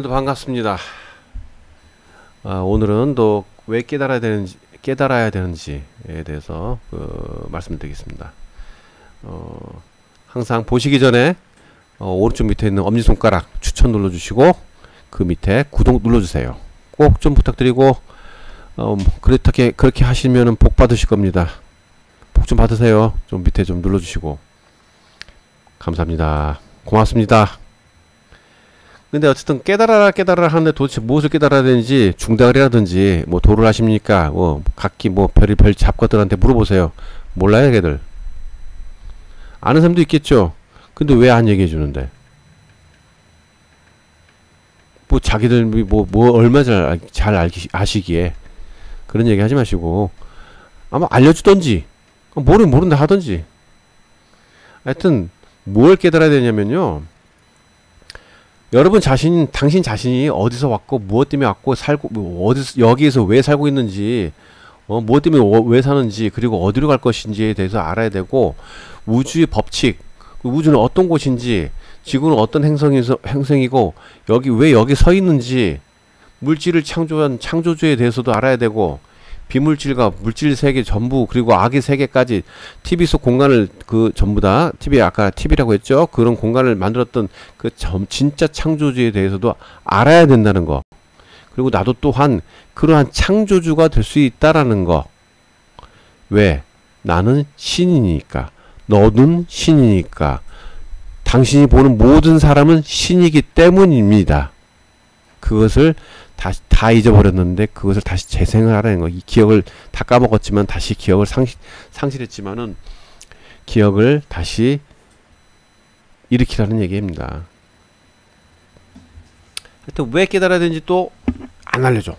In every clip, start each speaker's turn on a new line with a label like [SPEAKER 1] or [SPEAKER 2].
[SPEAKER 1] 오늘도 반갑습니다. 오늘은 또 왜 깨달아야 되는지에 대해서 말씀드리겠습니다. 항상 보시기 전에 오른쪽 밑에 있는 엄지손가락 추천 눌러주시고 그 밑에 구독 눌러주세요. 꼭 좀 부탁드리고 그렇게 하시면은 복 받으실 겁니다. 복 좀 받으세요. 좀 밑에 좀 눌러주시고 감사합니다. 고맙습니다. 근데 어쨌든 깨달아라 하는데 도대체 무엇을 깨달아야 되는지 중대가리라든지 뭐 도를 하십니까? 뭐 각기 뭐 별의별 잡것들한테 물어보세요. 몰라요 걔들. 아는 사람도 있겠죠. 근데 왜 안 얘기해 주는데? 뭐 자기들 뭐 얼마 잘 아시기에 그런 얘기 하지 마시고 아마 알려주던지 모른다 하던지. 하여튼 뭘 깨달아야 되냐면요, 여러분 당신 자신이 어디서 왔고 무엇 때문에 왔고 살고 여기에서 왜 살고 있는지, 무엇 때문에 왜 사는지, 그리고 어디로 갈 것인지에 대해서 알아야 되고, 우주의 법칙, 우주는 어떤 곳인지, 지구는 어떤 행성이고 왜 여기 서 있는지, 물질을 창조한 창조주에 대해서도 알아야 되고, 비물질과 물질 세계 전부, 그리고 악의 세계까지, TV 속 공간을 전부 다, 아까 TV라고 했죠? 그런 공간을 만들었던 진짜 창조주에 대해서도 알아야 된다는 거. 그리고 나도 또한 그러한 창조주가 될 수 있다라는 거. 왜? 나는 신이니까. 너는 신이니까. 당신이 보는 모든 사람은 신이기 때문입니다. 그것을 다 잊어버렸는데 그것을 다시 재생을 하라는 거. 이 기억을 다 까먹었지만 다시 기억을 상실했지만은 기억을 다시 일으키라는 얘기입니다. 하여튼 왜 깨달아야 되는지 또 안 알려줘.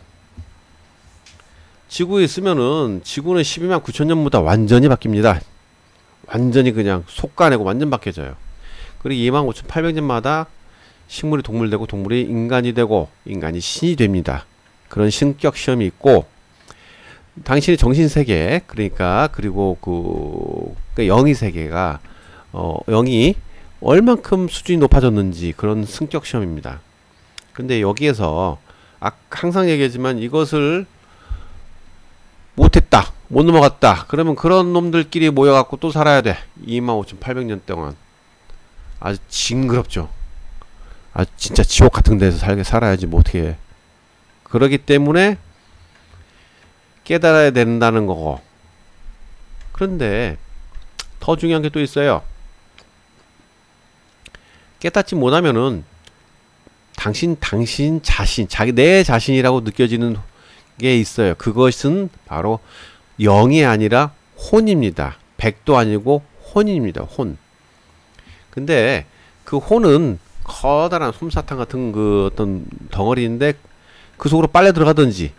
[SPEAKER 1] 지구에 있으면은 지구는 12만 9천 년보다 완전히 바뀝니다. 완전히 그냥 속가내고 완전 바뀌어져요. 그리고 25,800년마다 식물이 동물 되고 동물이 인간이 되고 인간이 신이 됩니다. 그런 신격 시험이 있고, 당신의 정신세계, 그리고 영의 세계가 영이 얼만큼 수준이 높아졌는지 그런 승격 시험입니다. 근데 여기에서 항상 얘기하지만 이것을 못했다, 못 넘어갔다, 그러면 그런 놈들끼리 모여갖고 또 살아야 돼. 25,800년 동안. 아주 징그럽죠. 진짜 지옥 같은 데서 살아야지 뭐 어떻게 해. 그러기 때문에 깨달아야 된다는 거고. 그런데 더 중요한 게 또 있어요. 깨닫지 못하면은 당신 자신, 내 자신이라고 느껴지는 게 있어요. 그것은 바로 영이 아니라 혼입니다. 백도 아니고 혼입니다. 혼. 근데 그 혼은 커다란 솜사탕 같은 어떤 덩어리인데 그 속으로 빨려 들어가든지,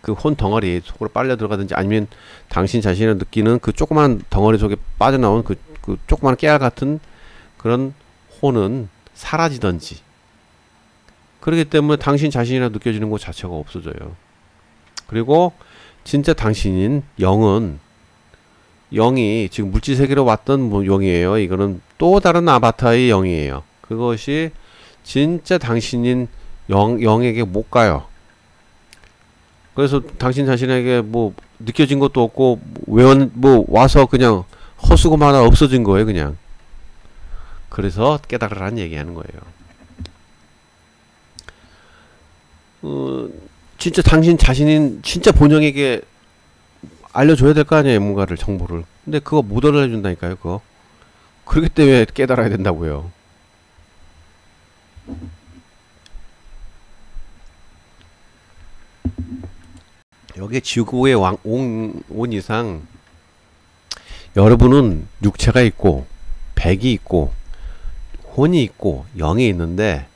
[SPEAKER 1] 그 혼 덩어리 속으로 빨려 들어가든지, 아니면 당신 자신을 느끼는 그 조그만 덩어리 속에 빠져나온 그 조그만 깨알 같은 그런 혼은 사라지든지. 그렇기 때문에 당신 자신이라 느껴지는 것 자체가 없어져요. 그리고 진짜 당신인 영이 지금 물질 세계로 왔던 영이에요. 이거는 또 다른 아바타의 영이에요. 그것이 진짜 당신인 영에게 못 가요. 그래서 당신 자신에게 뭐 느껴진 것도 없고 와서 그냥 헛수고만 하다 없어진 거예요, 그냥. 그래서 깨달으라는 얘기하는 거예요. 진짜 당신 자신인 진짜 본영에게 알려줘야 될 거 아니에요, 뭔가를, 정보를. 근데 그거 못 알려준다니까요, 그거. 그렇기 때문에 깨달아야 된다고요. 여기에 지구의 온 이상 여러분은 육체가 있고 백이 있고 혼이 있고 영이 있는데,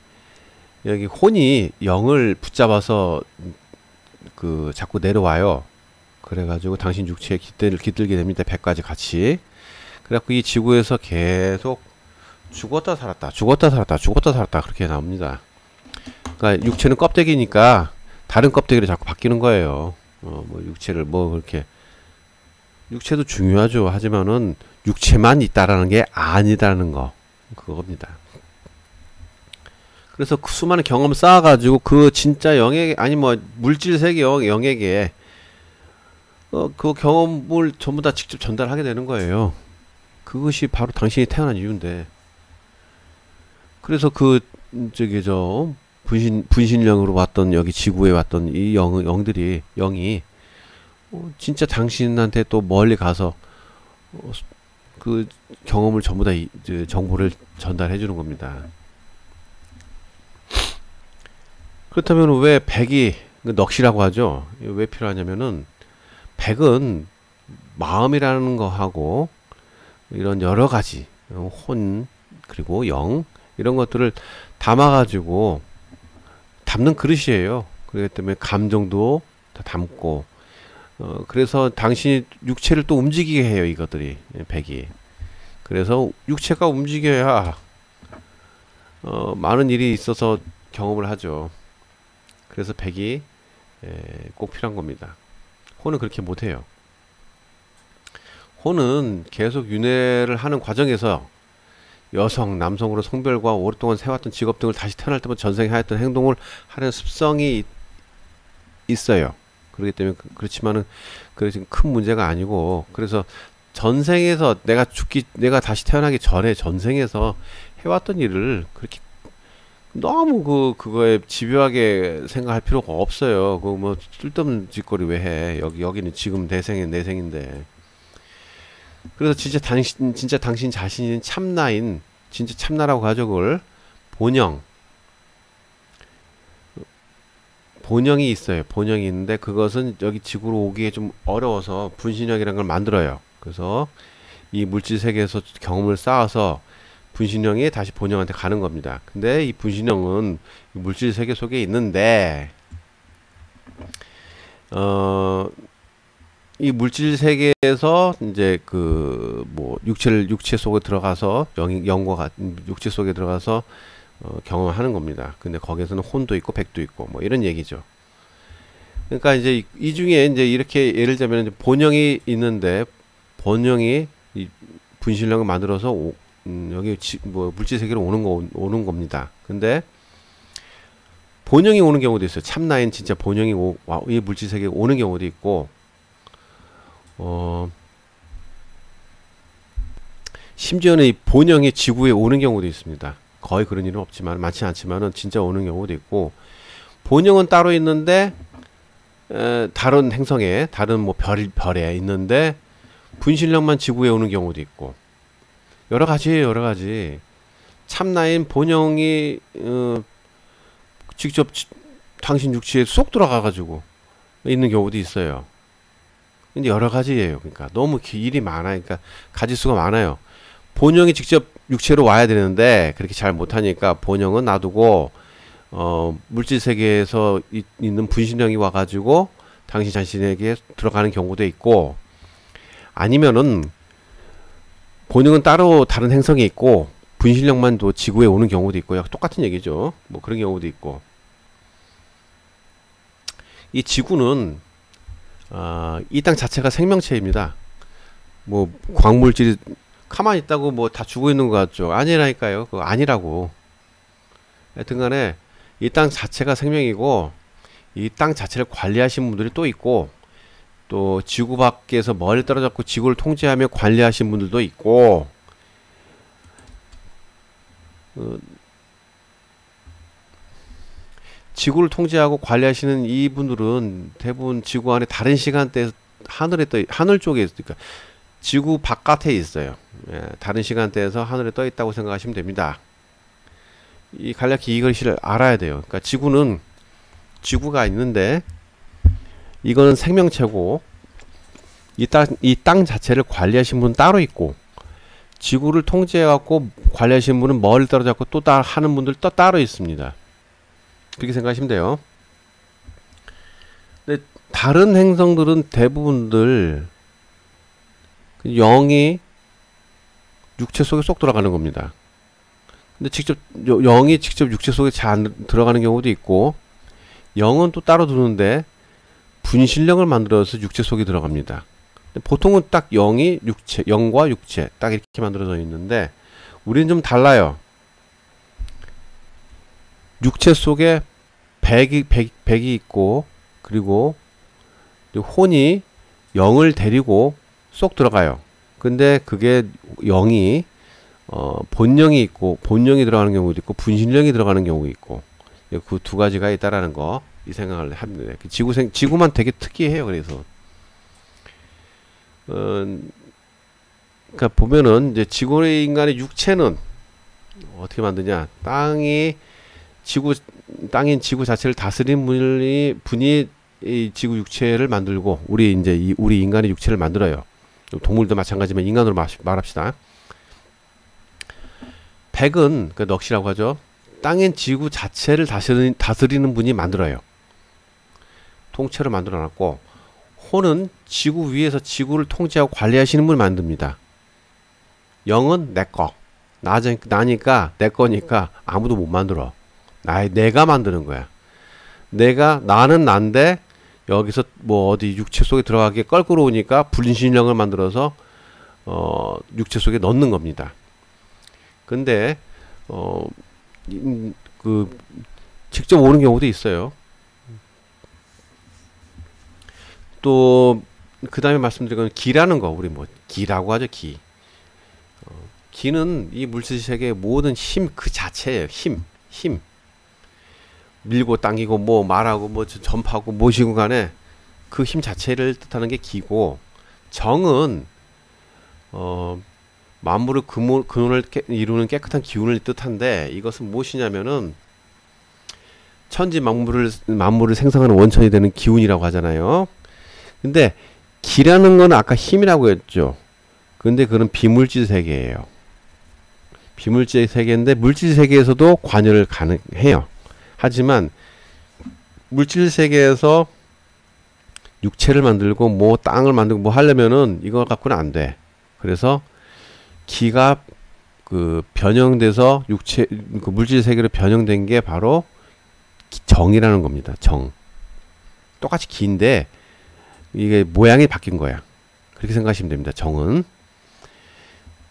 [SPEAKER 1] 여기 혼이 영을 붙잡아서 자꾸 내려와요. 그래가지고 당신 육체에 깃들게 됩니다. 백까지 같이. 그래갖고 이 지구에서 계속 죽었다 살았다 그렇게 나옵니다. 그러니까 육체는 껍데기니까 다른 껍데기를 자꾸 바뀌는 거예요. 육체를 그렇게, 육체도 중요하죠. 하지만은 육체만 있다라는 게 아니다라는 거, 그겁니다. 그래서 그 수많은 경험 쌓아가지고 그 진짜 영에게 아니 뭐 물질 세계 영에게 그 경험을 전부 다 직접 전달하게 되는 거예요. 그것이 바로 당신이 태어난 이유인데. 그래서 그 저기 저 분신령으로 왔던 여기 지구에 왔던 이 영이 진짜 당신한테 또 멀리 가서 그 경험을 전부 다 정보를 전달해 주는 겁니다. 그렇다면 왜 백이 넋이라고 하죠? 왜 필요하냐면은 백은 마음이라는 거하고 이런 여러 가지 혼 그리고 영 이런 것들을 담아가지고 담는 그릇이에요. 그렇기 때문에 감정도 다 담고 그래서 당신이 육체를 또 움직이게 해요. 이것들이 백이. 그래서 육체가 움직여야 많은 일이 있어서 경험을 하죠. 그래서 백이 꼭 필요한 겁니다. 혼은 그렇게 못해요. 혼은 계속 윤회를 하는 과정에서 여성, 남성으로 성별과 오랫동안 해왔던 직업 등을 다시 태어날 때마다 전생에 하였던 행동을 하는 습성이 있어요. 그렇기 때문에 그렇지만은 그게 지금 큰 문제가 아니고 그래서 전생에서 내가 다시 태어나기 전에 전생에서 해왔던 일을 그렇게 너무 그거에 집요하게 생각할 필요가 없어요. 그 뭐 쓸데없는 짓거리 왜 해? 여기는 지금 내 생인데. 그래서 진짜 당신 자신인 참나인 진짜 참나라고 하죠. 그걸 본영이 있어요. 본영이 있는데 그것은 여기 지구로 오기에 좀 어려워서 분신령이라는 걸 만들어요. 그래서 이 물질 세계에서 경험을 쌓아서 분신령이 다시 본영한테 가는 겁니다. 근데 이 분신령은 물질 세계 속에 있는데 이 물질 세계에서 이제 그 뭐 육체 속에 들어가서 영과 육체 속에 들어가서 경험하는 겁니다. 근데 거기에서는 혼도 있고 백도 있고 뭐 이런 얘기죠. 그러니까 이제 이 중에 이제 이렇게 예를 들자면 이제 본영이 있는데 본영이 이 분신령을 만들어서 여기 뭐 물질 세계로 오는 겁니다. 근데 본영이 오는 경우도 있어요. 참나인 진짜 본영이 이 물질 세계에 오는 경우도 있고 심지어는 이 본영이 지구에 오는 경우도 있습니다. 거의 그런 일은 없지만 많지 않지만은 진짜 오는 경우도 있고 본영은 따로 있는데 다른 행성에 다른 뭐 별에 있는데 분신령만 지구에 오는 경우도 있고 여러 가지 참나인 본영이 직접 당신 육체에 쏙 들어가 가지고 있는 경우도 있어요. 근데 여러 가지예요. 그러니까 너무 일이 많아요. 그러니까 가지수가 많아요. 본영이 직접 육체로 와야 되는데 그렇게 잘 못하니까 본영은 놔두고 물질 세계에서 있는 분신령이 와가지고 당신 자신에게 들어가는 경우도 있고 아니면은 본영은 따로 다른 행성에 있고 분신령만 또 지구에 오는 경우도 있고요. 똑같은 얘기죠. 뭐 그런 경우도 있고 이 지구는 이 땅 자체가 생명체입니다. 뭐 광물질이 가만히 있다고 뭐 다 죽어 있는 것 같죠? 아니라니까요. 그거 아니라고. 하여튼간에 이 땅 자체가 생명이고 이 땅 자체를 관리하신 분들이 또 있고 또 지구 밖에서 멀리 떨어졌고 지구를 통제하며 관리하신 분들도 있고 지구를 통제하고 관리하시는 이분들은 대부분 지구 안에 다른 시간대에 하늘 쪽에 있으니까 지구 바깥에 있어요. 다른 시간대에서 하늘에 떠 있다고 생각하시면 됩니다. 이 간략히 이것을 알아야 돼요. 그러니까 지구가 있는데 이거는 생명체고 이 땅 자체를 관리하신 분은 따로 있고 지구를 통제해 갖고 관리하시는 분은 멀리 떨어졌고 또 하는 분들 또 따로 있습니다. 그렇게 생각하시면 돼요. 근데 다른 행성들은 대부분들 영이 육체 속에 쏙 들어가는 겁니다. 근데 영이 직접 육체 속에 잘 안 들어가는 경우도 있고 영은 또 따로 두는데 분신령을 만들어서 육체 속에 들어갑니다. 보통은 딱 영과 육체 딱 이렇게 만들어져 있는데 우리는 좀 달라요. 육체 속에 백이 있고, 그리고 혼이 영을 데리고 쏙 들어가요. 근데 그게 영이 본령이 있고, 본령이 들어가는 경우도 있고 분신령이 들어가는 경우도 있고, 그 두 가지가 있다라는 거 이 생각을 합니다. 지구만 되게 특이해요. 그래서 그러니까 보면은 이제 지구의 인간의 육체는 어떻게 만드냐? 땅인 지구 자체를 다스리는 분이 이 지구 육체를 만들고, 우리 인간의 육체를 만들어요. 동물도 마찬가지지만 인간으로 말합시다. 백은 그 넋이라고 하죠. 땅인 지구 자체를 다스리는 분이 만들어요. 통째로 만들어놨고, 혼은 지구 위에서 지구를 통제하고 관리하시는 분이 만듭니다. 영은 내 거. 나니까, 내 거니까 아무도 못 만들어. 내가 만드는 거야. 나는 난데, 여기서 뭐 어디 육체 속에 들어가게 껄끄러우니까 분신령을 만들어서, 육체 속에 넣는 겁니다. 근데, 직접 오는 경우도 있어요. 또, 그 다음에 말씀드린 건 기라는 거, 우리 뭐, 기라고 하죠, 기. 기는 이 물질 세계의 모든 힘 그 자체예요. 힘. 밀고 당기고 뭐 말하고 뭐 전파하고 뭐시고 간에 그 힘 자체를 뜻하는 게 기고, 정은 만물의 근원을 이루는 깨끗한 기운을 뜻한데, 이것은 무엇이냐면은 천지 만물을 생성하는 원천이 되는 기운이라고 하잖아요. 근데 기라는 건 아까 힘이라고 했죠. 근데 그건 비물질 세계예요. 비물질 세계인데 물질 세계에서도 관여를 가능해요. 하지만 물질 세계에서 육체를 만들고 뭐 땅을 만들고 뭐 하려면은 이거 갖고는 안 돼. 그래서 기가 변형돼서 물질 세계로 변형된 게 바로 정이라는 겁니다. 정. 똑같이 기인데 이게 모양이 바뀐 거야. 그렇게 생각하시면 됩니다. 정은.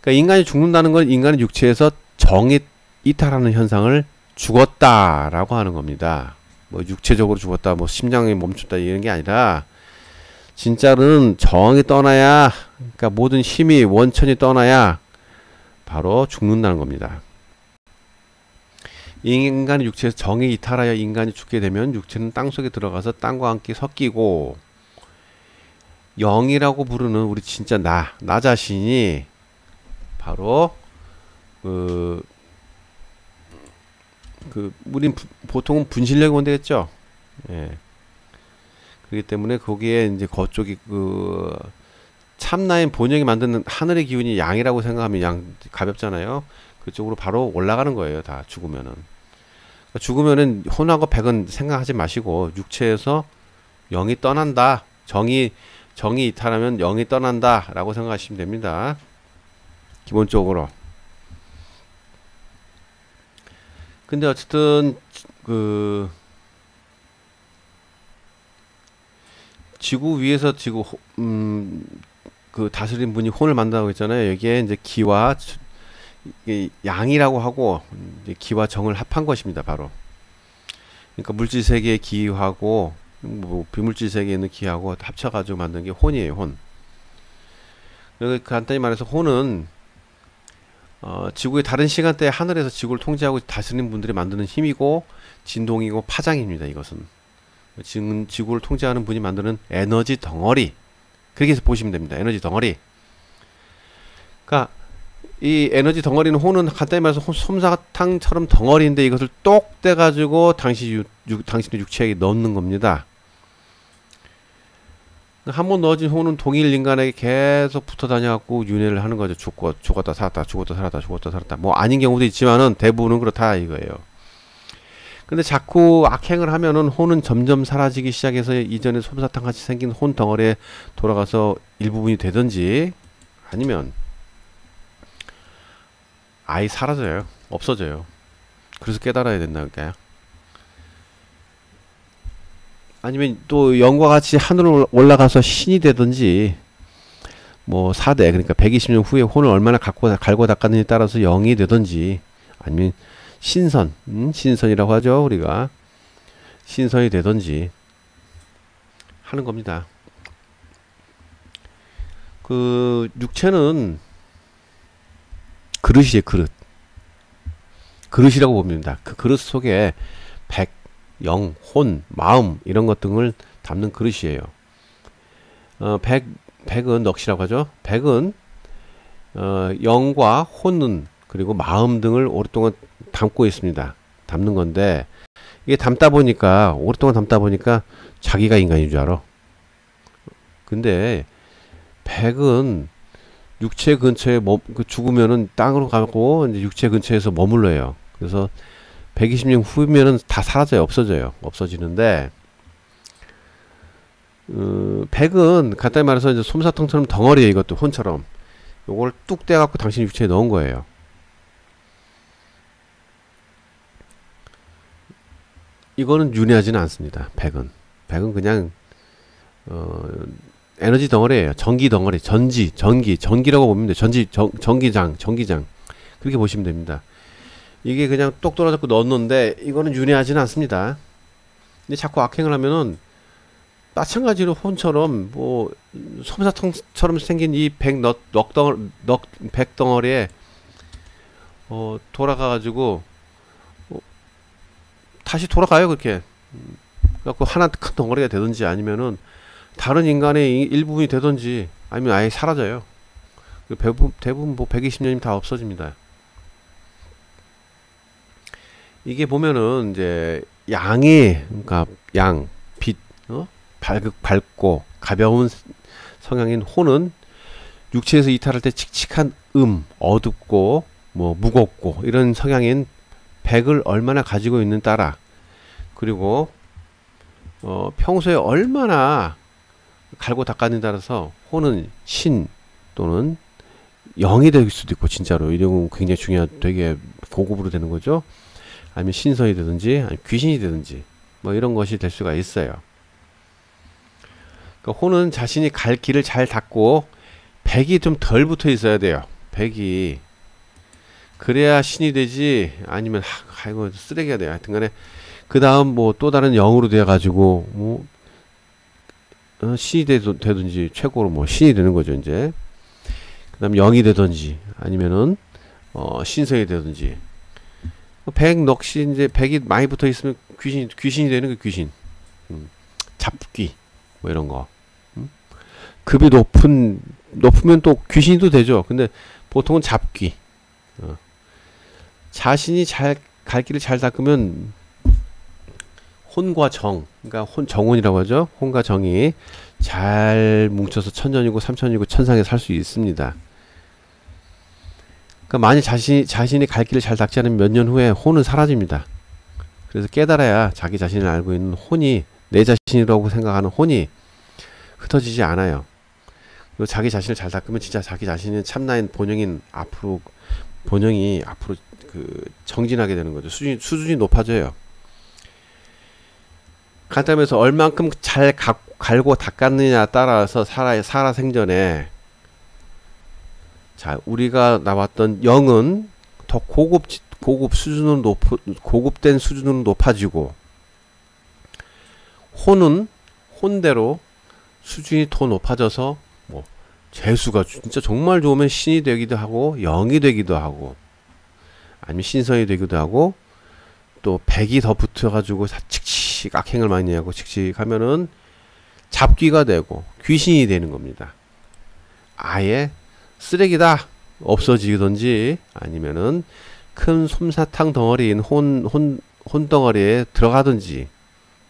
[SPEAKER 1] 그러니까 인간이 죽는다는 건 인간의 육체에서 정이 이탈하는 현상을 죽었다라고 하는 겁니다. 뭐 육체적으로 죽었다, 뭐 심장이 멈췄다 이런 게 아니라, 진짜로는 정이 떠나야, 그러니까 모든 힘이 원천이 떠나야 바로 죽는다는 겁니다. 인간의 육체에서 정이 이탈하여 인간이 죽게 되면 육체는 땅속에 들어가서 땅과 함께 섞이고, 영이라고 부르는 우리 진짜 나 자신이 바로 우린 보통은 분신령이 온다겠죠. 예. 그렇기 때문에 거기에 이제 그쪽이 참나인 본영이 만드는 하늘의 기운이 양이라고 생각하면 양 가볍잖아요. 그쪽으로 바로 올라가는 거예요. 다 죽으면은. 죽으면은 혼하고 백은 생각하지 마시고 육체에서 영이 떠난다. 정이 이탈하면 영이 떠난다 라고 생각하시면 됩니다. 기본적으로. 근데 어쨌든 지구 위에서 다스린 분이 혼을 만든다고 했잖아요. 여기에 이제 기와 양이라고 하고 이제 기와 정을 합한 것입니다. 바로. 그러니까 물질 세계의 기하고 뭐 비물질 세계에 있는 기하고 합쳐가지고 만든 게 혼이에요. 혼. 간단히 말해서 혼은 지구의 다른 시간대에 하늘에서 지구를 통제하고 다스리는 분들이 만드는 힘이고 진동이고 파장입니다. 이것은 지금 지구를 통제하는 분이 만드는 에너지 덩어리, 그렇게 해서 보시면 됩니다. 에너지 덩어리. 그러니까 이 에너지 덩어리는 혼은 간단히 말해서 솜사탕처럼 덩어리인데, 이것을 똑 떼가지고 당신의 육체에 넣는 겁니다. 한번 넣어진 혼은 동일 인간에게 계속 붙어 다녀갖고 윤회를 하는 거죠. 죽었다 살았다, 죽었다 살았다, 죽었다 살았다. 뭐 아닌 경우도 있지만은 대부분은 그렇다 이거예요. 근데 자꾸 악행을 하면은 혼은 점점 사라지기 시작해서 이전에 솜사탕 같이 생긴 혼 덩어리에 돌아가서 일부분이 되든지, 아니면 아예 사라져요. 없어져요. 그래서 깨달아야 된다니까요. 아니면 또 영과 같이 하늘로 올라가서 신이 되든지, 뭐 4대, 그러니까 120년 후에 혼을 얼마나 갈고 닦았느냐에 따라서 영이 되든지, 아니면 신선이라고 하죠. 우리가 신선이 되든지 하는 겁니다. 그 육체는 그릇이에요. 그릇이라고 봅니다. 그 그릇 속에 백, 영, 혼, 마음 이런 것 등을 담는 그릇이에요. 백은 넋이라고 하죠. 백은 영과 혼은 그리고 마음 등을 오랫동안 담고 있습니다. 담는 건데 이게 오랫동안 담다 보니까 자기가 인간인 줄 알아. 근데 백은 육체 근처에 죽으면은 땅으로 가고 이제 육체 근처에서 머물러요. 그래서 120년 후면은 다 사라져요. 없어지는데 백은 간단히 말해서 이제 솜사탕처럼 덩어리예요. 이것도 혼처럼. 요걸 뚝 떼갖고 당신 육체에 넣은 거예요. 이거는 윤회하지는 않습니다. 백은 그냥 에너지 덩어리예요. 전기 덩어리, 전기라고 보면 돼요. 전기장 그렇게 보시면 됩니다. 이게 그냥 똑 떨어졌고 넣었는데 이거는 윤회하지는 않습니다. 근데 자꾸 악행을 하면은 마찬가지로 혼처럼 뭐 솜사탕처럼 생긴 이 백덩어리에 돌아가가지고 다시 돌아가요. 그렇게 그래갖고 하나 큰 덩어리가 되든지 아니면은 다른 인간의 일부분이 되든지 아니면 아예 사라져요. 대부분 뭐 120년이면 다 없어집니다. 이게 보면은 이제 그러니까 빛, 밝고 가벼운 성향인 혼은 육체에서 이탈할 때 칙칙한 어둡고 뭐 무겁고 이런 성향인 백을 얼마나 가지고 있는 따라, 그리고 평소에 얼마나 갈고 닦았느냐에 따라서 혼은 신 또는 영이 될 수도 있고, 진짜로 이런 건 굉장히 되게 고급으로 되는 거죠. 아니면 신성이 되든지 아니면 귀신이 되든지 뭐 이런 것이 될 수가 있어요. 그러니까 혼은 자신이 갈 길을 잘 닦고 백이 좀 덜 붙어 있어야 돼요. 백이 그래야 신이 되지, 아니면 이거 쓰레기가 돼요. 하여튼간에 그 다음 뭐 또 다른 영으로 되어 가지고 뭐 신이 되든지 최고로 뭐 신이 되는 거죠. 이제 그 다음 영이 되든지 아니면은 신성이 되든지. 넋이 이제 백이 많이 붙어 있으면 귀신이 되는 거. 귀신, 잡귀 뭐 이런 거. 급이 높으면 또 귀신도 되죠. 근데 보통은 잡귀. 자신이 갈 길을 잘 닦으면 혼과 그러니까 정혼이라고 하죠. 혼과 정이 잘 뭉쳐서 천년이고 삼천년이고 천상에 살 수 있습니다. 그러니까 만약 자신이 갈 길을 잘 닦지 않으면 몇 년 후에 혼은 사라집니다. 그래서 깨달아야 자기 자신을 알고 있는 혼이, 내 자신이라고 생각하는 혼이 흩어지지 않아요. 그리고 자기 자신을 잘 닦으면 진짜 자기 자신은 참나인 본영이 앞으로 정진하게 되는 거죠. 수준이 높아져요. 간단히 말해서 얼만큼 잘 갈고 닦았느냐에 따라서 살아생전에, 자, 우리가 나왔던 영은 더 고급된 수준으로 높아지고, 혼은 혼대로 수준이 더 높아져서 뭐 재수가 진짜 정말 좋으면 신이 되기도 하고 영이 되기도 하고 아니면 신성이 되기도 하고, 또 백이 더 붙어가지고 칙칙 악행을 많이 하고 칙칙하면은 잡귀가 되고 귀신이 되는 겁니다. 아예 쓰레기다 없어지든지 아니면은 큰 솜사탕 덩어리인 혼 덩어리에 들어가든지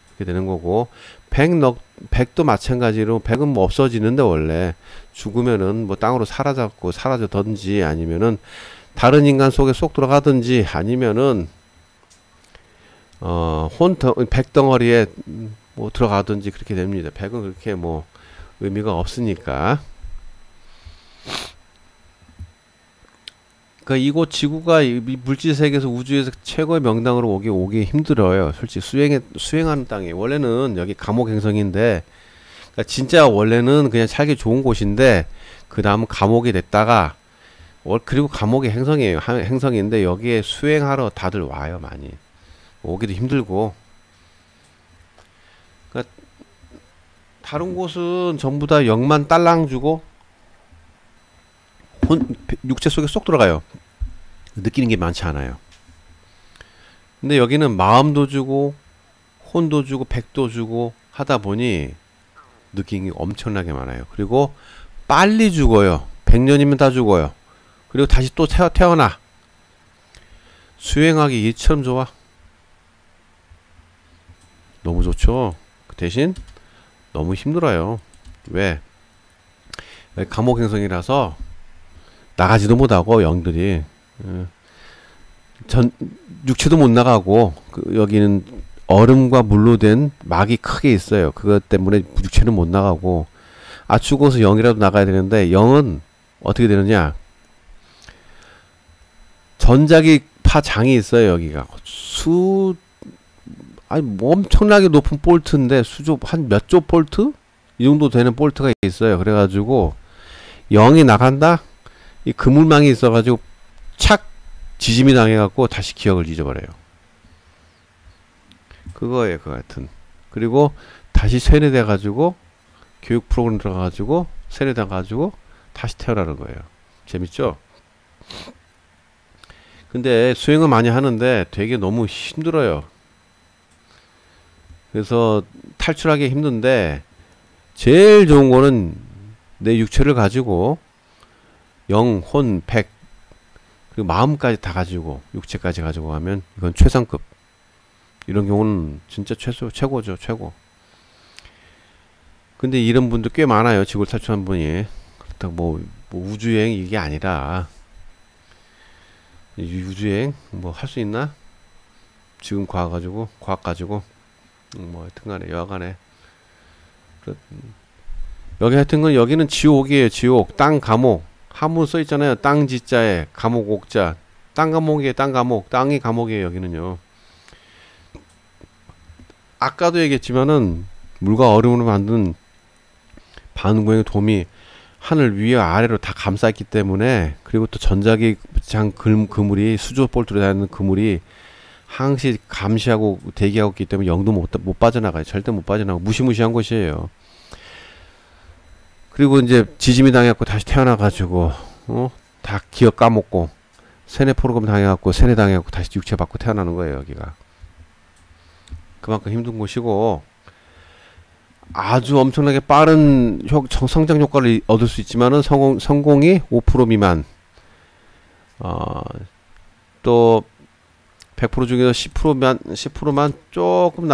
[SPEAKER 1] 그렇게 되는 거고, 백도 마찬가지로 백은 뭐 없어지는데 원래 죽으면은 뭐 땅으로 사라져든지 아니면은 다른 인간 속에 쏙 들어가든지 아니면은 백덩어리에 뭐 들어가든지 그렇게 됩니다. 백은 그렇게 뭐 의미가 없으니까. 그러니까 이곳 지구가 이 물질 세계에서 우주에서 최고의 명당으로 오기 힘들어요. 솔직히 수행하는 땅이 원래는 여기 감옥 행성인데, 그러니까 진짜 원래는 그냥 살기 좋은 곳인데 그 다음은 감옥이 됐다가 그리고 감옥의 행성이에요. 행성인데 여기에 수행하러 다들 와요. 많이 오기도 힘들고. 그러니까 다른 곳은 전부 다 영만 딸랑 주고 육체 속에 쏙 들어가요. 느끼는 게 많지 않아요. 근데 여기는 마음도 주고 혼도 주고 백도 주고 하다 보니 느끼는 게 엄청나게 많아요. 그리고 빨리 죽어요. 100년이면 다 죽어요. 그리고 다시 또 태어나. 수행하기 이처럼 좋아. 너무 좋죠. 그 대신 너무 힘들어요. 왜? 감옥 행성이라서 나가지도 못하고 영들이 육체도 못 나가고 여기는 얼음과 물로 된 막이 크게 있어요. 그것 때문에 육체는 못 나가고 죽어서 영이라도 나가야 되는데 영은 어떻게 되느냐? 전자기 파장이 있어요. 여기가 뭐 엄청나게 높은 볼트인데 한 몇 조 볼트? 이 정도 되는 볼트가 있어요. 그래가지고 영이 나간다? 이 그물망이 있어가지고 착 지짐이 당해갖고 다시 기억을 잊어버려요. 그거예요. 그거 같은. 그리고 다시 세뇌돼가지고 교육 프로그램 들어가가지고 세뇌돼가지고 다시 태어나는 거예요. 재밌죠? 근데 수행은 많이 하는데 되게 너무 힘들어요. 그래서 탈출하기 힘든데 제일 좋은 거는 내 육체를 가지고 영, 혼, 백 그리고 마음까지 다 가지고 육체까지 가지고 가면 이건 최상급. 이런 경우는 진짜 최고죠. 최고. 근데 이런 분도 꽤 많아요. 지구를 탈출한 분이. 그렇다고 뭐 우주여행 이게 아니라 우주여행 뭐 할 수 있나? 지금 과학 가지고 뭐 하여튼간에 여하간에 여기 하여튼간 여기는 지옥이에요. 지옥. 땅 감옥. 한문 써있잖아요. 땅 지자에 감옥 옥자. 땅 감옥이에요. 땅 감옥. 땅이 감옥이에요. 여기는요. 아까도 얘기했지만은 물과 얼음으로 만든 반구형의 돔이 하늘 위와 아래로 다 감싸있기 때문에, 그리고 또 전자기장 그물이 수조 볼트로 다니는 그물이 항시 감시하고 대기하고 있기 때문에 영도 못 빠져나가요. 절대 못 빠져나가고 무시무시한 곳이에요. 그리고 이제 지짐이 당해갖고 다시 태어나가지고 다 기억 까먹고 세뇌 프로그램 당해갖고 세뇌 당해갖고 다시 육체 받고 태어나는 거예요. 여기가 그만큼 힘든 곳이고 아주 엄청나게 빠른 성장 효과를 얻을 수 있지만은 성공이 5% 미만, 또 100% 중에서 10%만 조금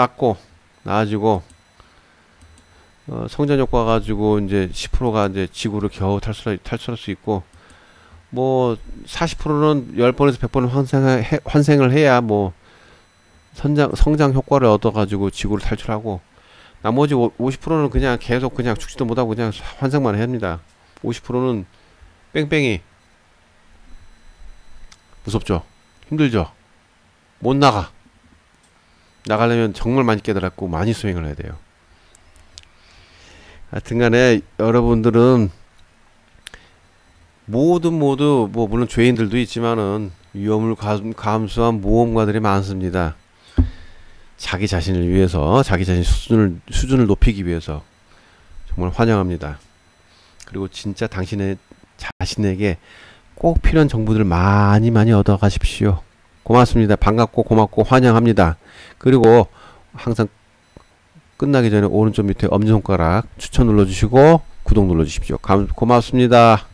[SPEAKER 1] 나아지고 성장 효과 가지고 이제 10%가 이제 지구를 겨우 탈출할 수 있고, 뭐 40%는 10번에서 100번 환생을 해야 뭐 성장 효과를 얻어 가지고 지구를 탈출하고, 나머지 50%는 그냥 계속 그냥 죽지도 못하고 그냥 환생만 합니다. 50%는 뺑뺑이. 무섭죠? 힘들죠? 못 나가려면 정말 많이 깨달았고 많이 수행을 해야 돼요. 하여튼간에 여러분들은 모두 뭐 물론 죄인들도 있지만은 위험을 감수한 모험가들이 많습니다. 자기 자신을 위해서, 자기 자신 수준을 높이기 위해서 정말 환영합니다. 그리고 진짜 당신의 자신에게 꼭 필요한 정보들을 많이 얻어 가십시오. 고맙습니다. 반갑고 고맙고 환영합니다. 그리고 항상 끝나기 전에 오른쪽 밑에 엄지손가락 추천 눌러주시고 구독 눌러주십시오. 고맙습니다.